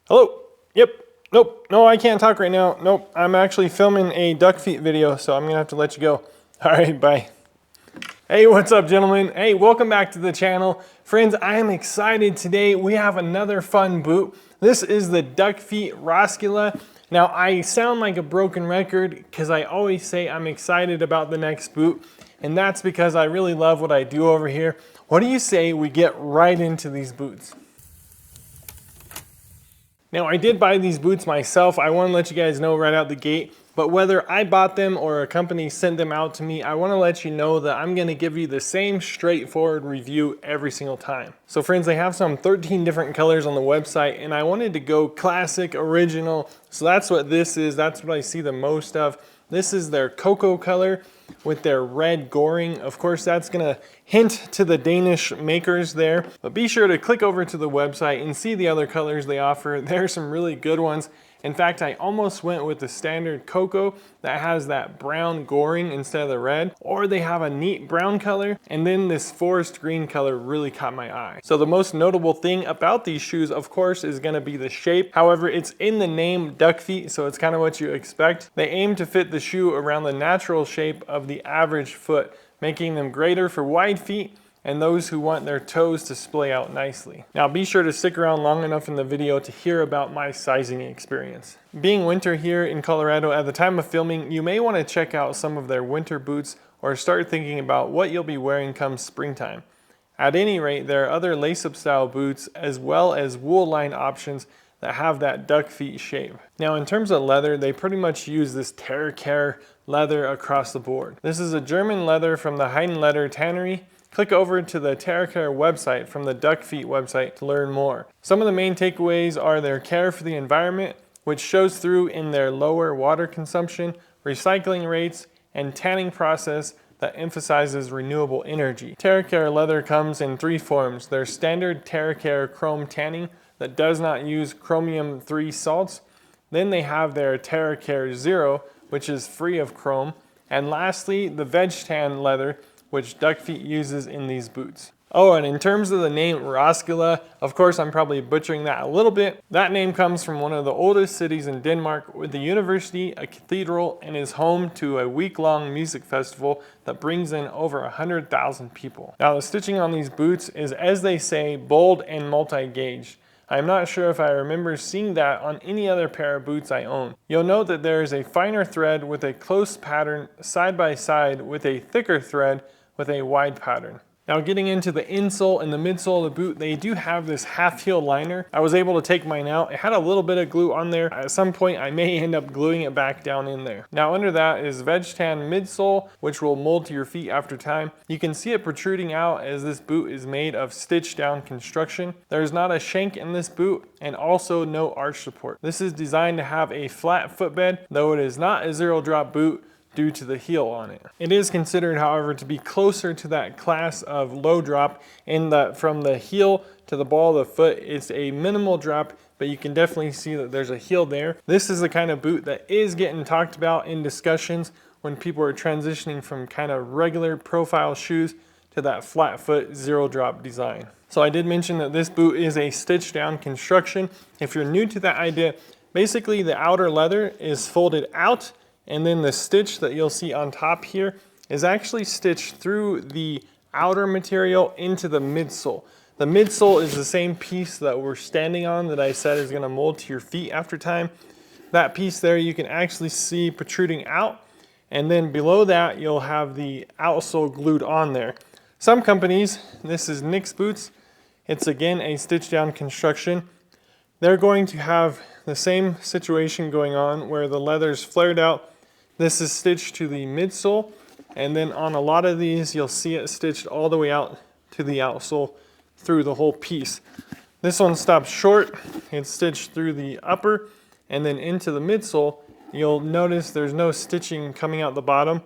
Hello? Yep. Nope. No, I can't talk right now. Nope. I'm actually filming a Duckfeet video, so I'm gonna have to let you go. All right, bye. Hey, what's up, gentlemen? Hey, welcome back to the channel. Friends, I am excited today. We have another fun boot. This is the Duckfeet Roskilde. Now, I sound like a broken record because I always say I'm excited about the next boot, and that's because I really love what I do over here. What do you say we get right into these boots? Now, I did buy these boots myself. I want to let you guys know right out the gate, but whether I bought them or a company sent them out to me, I want to let you know that I'm going to give you the same straightforward review every single time. So friends, they have some 13 different colors on the website, and I wanted to go classic, original. So that's what this is. That's what I see the most of. This is their cocoa color with their red goring. Of course, that's gonna hint to the Danish makers there, but be sure to click over to the website and see the other colors they offer. There are some really good ones. In fact, I almost went with the standard cocoa that has that brown goring instead of the red, or they have a neat brown color, and then this forest green color really caught my eye. So the most notable thing about these shoes, of course, is gonna be the shape. However, it's in the name Duckfeet, so it's kind of what you expect. They aim to fit the shoe around the natural shape of the average foot, making them greater for wide feet and those who want their toes to splay out nicely. Now be sure to stick around long enough in the video to hear about my sizing experience. Being winter here in Colorado at the time of filming, you may want to check out some of their winter boots or start thinking about what you'll be wearing come springtime. At any rate, there are other lace-up style boots as well as wool line options that have that Duckfeet shape. Now in terms of leather, they pretty much use this Terracare leather across the board. This is a German leather from the Heidenleder tannery. Click over to the Terracare website from the Duckfeet website to learn more. Some of the main takeaways are their care for the environment, which shows through in their lower water consumption, recycling rates, and tanning process that emphasizes renewable energy. Terracare leather comes in three forms. Their standard Terracare chrome tanning that does not use chromium-3 salts. Then they have their Terracare Zero, which is free of chrome. And lastly, the veg tan leather, which Duckfeet uses in these boots. Oh, and in terms of the name Roskilde, of course I'm probably butchering that a little bit. That name comes from one of the oldest cities in Denmark with a university, a cathedral, and is home to a week-long music festival that brings in over 100,000 people. Now the stitching on these boots is, as they say, bold and multi-gauged. I'm not sure if I remember seeing that on any other pair of boots I own. You'll note that there is a finer thread with a close pattern side by side with a thicker thread with a wide pattern. Now getting into the insole and the midsole of the boot, they do have this half heel liner. I was able to take mine out. It had a little bit of glue on there. At some point I may end up gluing it back down in there. Now under that is veg tan midsole, which will mold to your feet after time. You can see it protruding out as this boot is made of stitched down construction. There's not a shank in this boot and also no arch support. This is designed to have a flat footbed, though it is not a zero drop boot due to the heel on it. It is considered, however, to be closer to that class of low drop in that from the heel to the ball of the foot, it's a minimal drop, but you can definitely see that there's a heel there. This is the kind of boot that is getting talked about in discussions when people are transitioning from kind of regular profile shoes to that flat foot zero drop design. So I did mention that this boot is a stitched down construction. If you're new to that idea, basically the outer leather is folded out, and then the stitch that you'll see on top here is actually stitched through the outer material into the midsole. The midsole is the same piece that we're standing on that I said is gonna mold to your feet after time. That piece there you can actually see protruding out, and then below that you'll have the outsole glued on there. Some companies, this is Nick's Boots, it's again a stitch down construction. They're going to have the same situation going on where the leather's flared out. This is stitched to the midsole, and then on a lot of these you'll see it stitched all the way out to the outsole through the whole piece. This one stops short, it's stitched through the upper and then into the midsole. You'll notice there's no stitching coming out the bottom.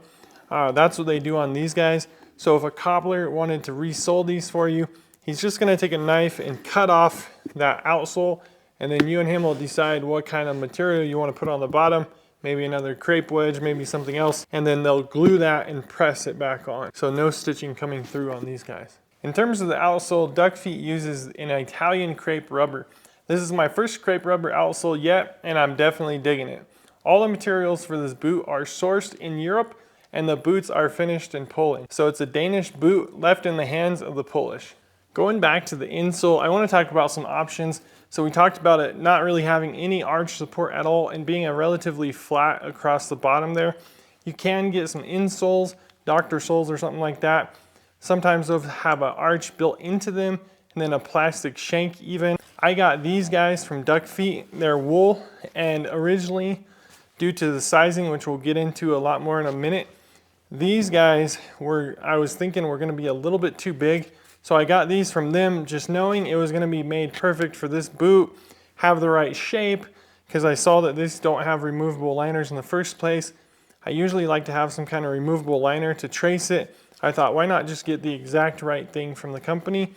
That's what they do on these guys. So if a cobbler wanted to resole these for you, he's just going to take a knife and cut off that outsole, and then you and him will decide what kind of material you want to put on the bottom. Maybe another crepe wedge, maybe something else, and then they'll glue that and press it back on. So no stitching coming through on these guys. In terms of the outsole, Duckfeet uses an Italian crepe rubber. This is my first crepe rubber outsole yet, and I'm definitely digging it. All the materials for this boot are sourced in Europe, and the boots are finished in Poland. So it's a Danish boot left in the hands of the Polish. Going back to the insole, I want to talk about some options. So we talked about it not really having any arch support at all and being a relatively flat across the bottom there. You can get some insoles, Dr. soles or something like that. Sometimes those have an arch built into them and then a plastic shank even. I got these guys from Duckfeet. They're wool, and originally, due to the sizing, which we'll get into a lot more in a minute, these guys I was thinking were gonna be a little bit too big. So I got these from them just knowing it was gonna be made perfect for this boot, have the right shape, because I saw that these don't have removable liners in the first place. I usually like to have some kind of removable liner to trace it. I thought, why not just get the exact right thing from the company?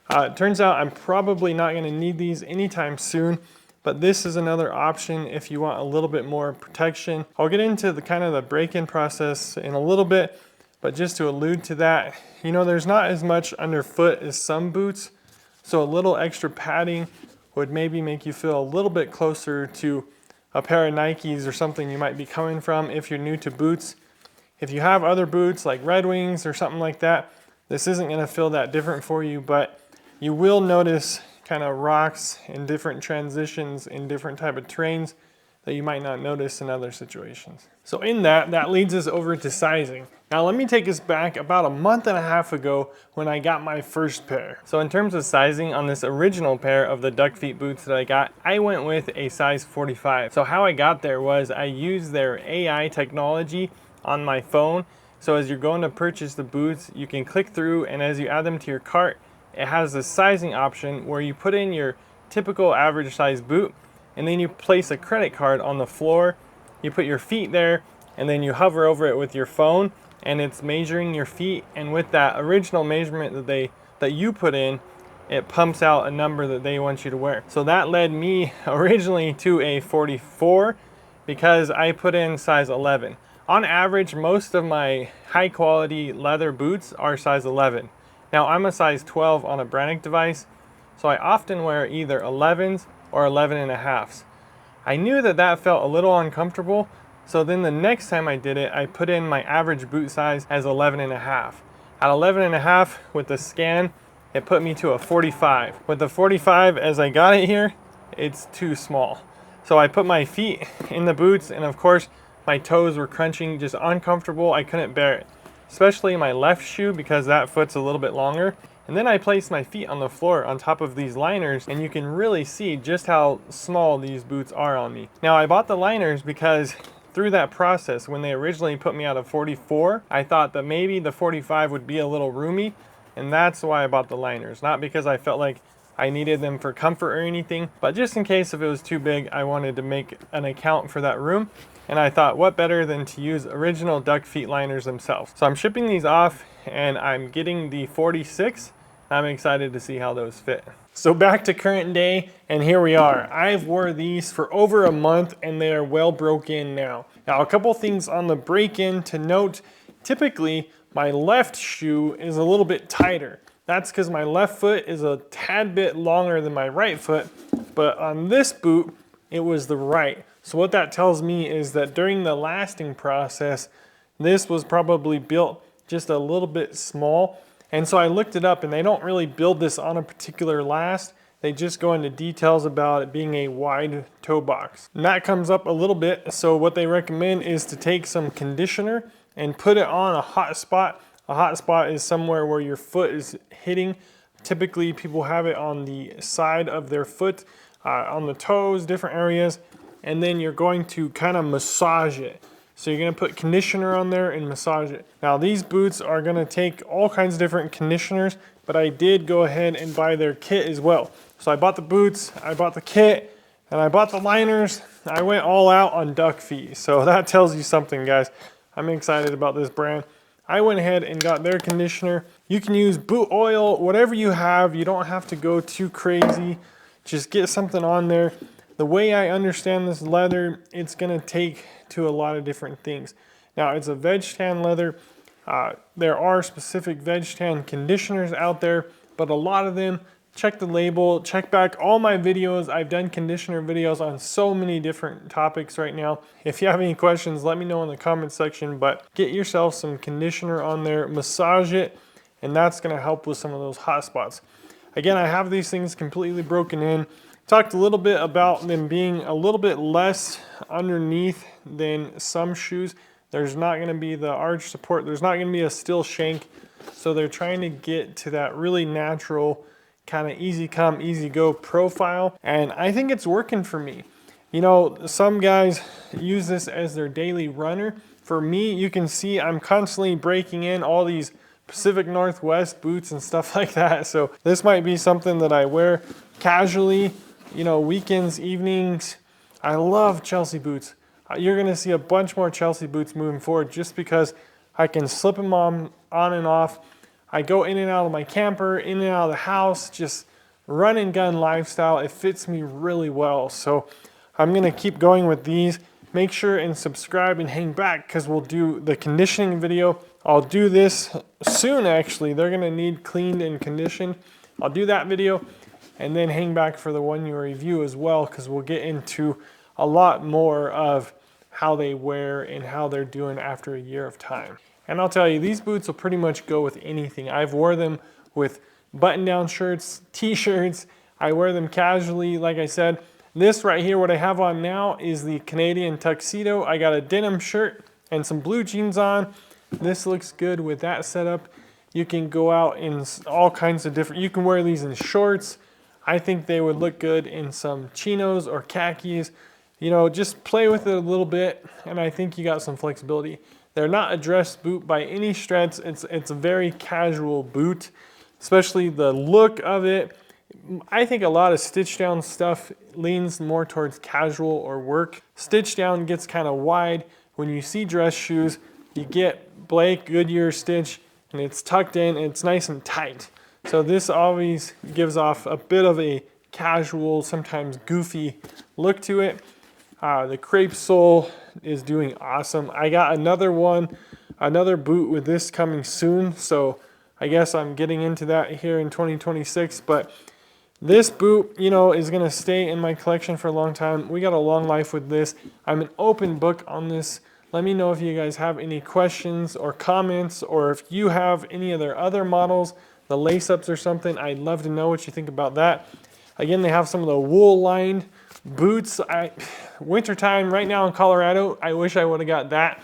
It turns out I'm probably not gonna need these anytime soon, but this is another option if you want a little bit more protection. I'll get into the kind of the break-in process in a little bit, but just to allude to that, you know, there's not as much underfoot as some boots, so a little extra padding would maybe make you feel a little bit closer to a pair of Nikes or something you might be coming from if you're new to boots. If you have other boots like Red Wings or something like that, this isn't gonna feel that different for you, but you will notice kind of rocks and different transitions in different type of terrains that you might not notice in other situations. So in that leads us over to sizing. Now let me take us back about a month and a half ago when I got my first pair. So in terms of sizing on this original pair of the Duckfeet boots that I got, I went with a size 45. So how I got there was I used their AI technology on my phone. So as you're going to purchase the boots, you can click through, and as you add them to your cart, it has a sizing option where you put in your typical average size boot, and then you place a credit card on the floor, you put your feet there, and then you hover over it with your phone, and it's measuring your feet, and with that original measurement that you put in, it pumps out a number that they want you to wear. So that led me originally to a 44 because I put in size 11. On average, most of my high quality leather boots are size 11. Now I'm a size 12 on a Brannick device, so I often wear either 11s or 11.5s. I knew that felt a little uncomfortable, so then the next time I did it, I put in my average boot size as 11.5. At 11.5 with the scan, it put me to a 45. With the 45, as I got it here, it's too small. So I put my feet in the boots, and of course, my toes were crunching, just uncomfortable. I couldn't bear it, especially my left shoe because that foot's a little bit longer. And then I placed my feet on the floor on top of these liners, and you can really see just how small these boots are on me. Now I bought the liners because through that process, when they originally put me out of 44, I thought that maybe the 45 would be a little roomy, and that's why I bought the liners. Not because I felt like I needed them for comfort or anything, but just in case if it was too big, I wanted to make an account for that room. And I thought, what better than to use original Duckfeet liners themselves. So I'm shipping these off, and I'm getting the 46. I'm excited to see how those fit. So back to current day, and here we are. I've wore these for over a month, and they are well broke in now. Now, a couple things on the break-in to note. Typically, my left shoe is a little bit tighter. That's because my left foot is a tad bit longer than my right foot, but on this boot, it was the right. So what that tells me is that during the lasting process, this was probably built just a little bit small. And so I looked it up, and they don't really build this on a particular last. They just go into details about it being a wide toe box. And that comes up a little bit. So what they recommend is to take some conditioner and put it on a hot spot. A hot spot is somewhere where your foot is hitting. Typically people have it on the side of their foot, on the toes, different areas. And then you're going to kind of massage it. So you're gonna put conditioner on there and massage it. Now these boots are gonna take all kinds of different conditioners, but I did go ahead and buy their kit as well. So I bought the boots, I bought the kit, and I bought the liners. I went all out on Duckfeet. So that tells you something, guys. I'm excited about this brand. I went ahead and got their conditioner. You can use boot oil, whatever you have. You don't have to go too crazy. Just get something on there. The way I understand this leather, it's gonna take to a lot of different things. Now it's a veg tan leather. There are specific veg tan conditioners out there, but a lot of them check the label, check back all my videos. I've done conditioner videos on so many different topics right now. If you have any questions, let me know in the comment section, but get yourself some conditioner on there, massage it, and that's gonna help with some of those hot spots. Again, I have these things completely broken in. Talked a little bit about them being a little bit less underneath than some shoes. There's not going to be the arch support. There's not going to be a steel shank. So they're trying to get to that really natural kind of easy come, easy go profile. And I think it's working for me. You know, some guys use this as their daily runner. For me, you can see I'm constantly breaking in all these Pacific Northwest boots and stuff like that. So this might be something that I wear casually, you know, weekends, evenings. I love Chelsea boots. You're gonna see a bunch more Chelsea boots moving forward just because I can slip them on and off. I go in and out of my camper, in and out of the house, just run and gun lifestyle. It fits me really well. So I'm gonna keep going with these. Make sure and subscribe and hang back because we'll do the conditioning video. I'll do this soon actually. They're gonna need cleaned and conditioned. I'll do that video. And then hang back for the 1 year review as well, because we'll get into a lot more of how they wear and how they're doing after a year of time. And I'll tell you, these boots will pretty much go with anything. I've wore them with button-down shirts, t-shirts. I wear them casually, like I said. This right here, what I have on now is the Canadian tuxedo. I got a denim shirt and some blue jeans on. This looks good with that setup. You can go out in all kinds of different, you can wear these in shorts. I think they would look good in some chinos or khakis. You know, just play with it a little bit, and I think you got some flexibility. They're not a dress boot by any stretch. It's a very casual boot, especially the look of it. I think a lot of stitch down stuff leans more towards casual or work. Stitch down gets kind of wide. When you see dress shoes, you get Blake Goodyear stitch, and it's tucked in, and it's nice and tight. So this always gives off a bit of a casual, sometimes goofy look to it. The crepe sole is doing awesome. I got another boot with this coming soon. So I guess I'm getting into that here in 2026. But this boot, you know, is going to stay in my collection for a long time. We got a long life with this. I'm an open book on this. Let me know if you guys have any questions or comments, or if you have any of their other models, the lace-ups or something. I'd love to know what you think about that. Again, they have some of the wool-lined boots. Wintertime right now in Colorado, I wish I would have got that.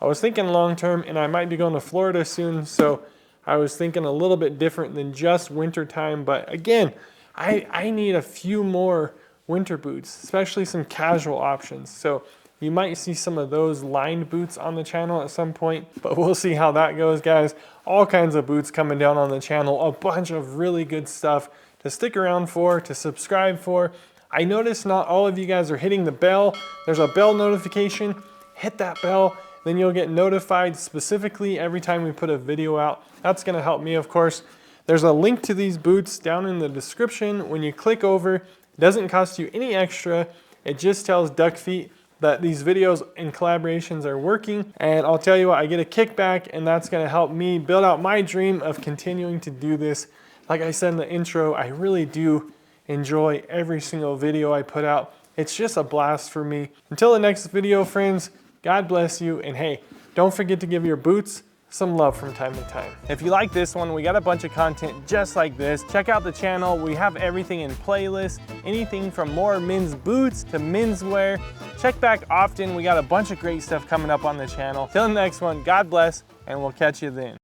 I was thinking long-term, and I might be going to Florida soon, so I was thinking a little bit different than just wintertime. But again, I need a few more winter boots, especially some casual options. So you might see some of those lined boots on the channel at some point, but we'll see how that goes, guys. All kinds of boots coming down on the channel, a bunch of really good stuff to stick around for, to subscribe for. I noticed not all of you guys are hitting the bell. There's a bell notification. Hit that bell, then you'll get notified specifically every time we put a video out. That's gonna help me, of course. There's a link to these boots down in the description. When you click over, it doesn't cost you any extra. It just tells Duckfeet that these videos and collaborations are working. And I'll tell you what, I get a kickback, and that's gonna help me build out my dream of continuing to do this. Like I said in the intro, I really do enjoy every single video I put out. It's just a blast for me. Until the next video, friends, God bless you. And hey, don't forget to give your boots some love from time to time. If you like this one, we got a bunch of content just like this. Check out the channel. We have everything in playlists, anything from more men's boots to menswear. Check back often. We got a bunch of great stuff coming up on the channel. Till the next one, God bless, and we'll catch you then.